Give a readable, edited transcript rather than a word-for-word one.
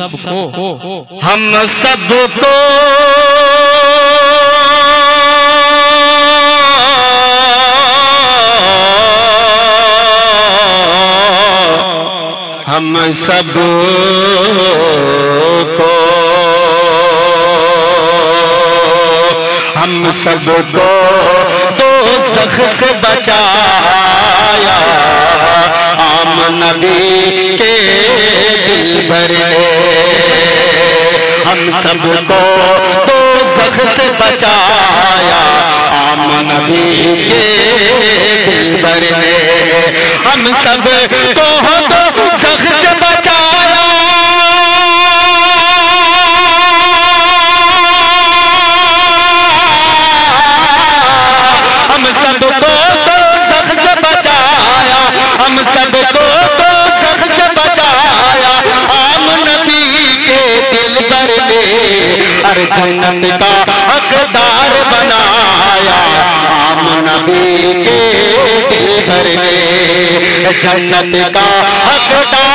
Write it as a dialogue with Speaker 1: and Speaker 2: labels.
Speaker 1: सबको हम सबको दोज़ख से बचाया आम नबी के दिलबर ने। हम सबको दोज़ख से बचाया आम नबी के दिलबर ने। हम सबको दोज़ख से बचाया जन्नत का हकदार बनाया आम नबी के दिलबर ने। जन्नत का हकदार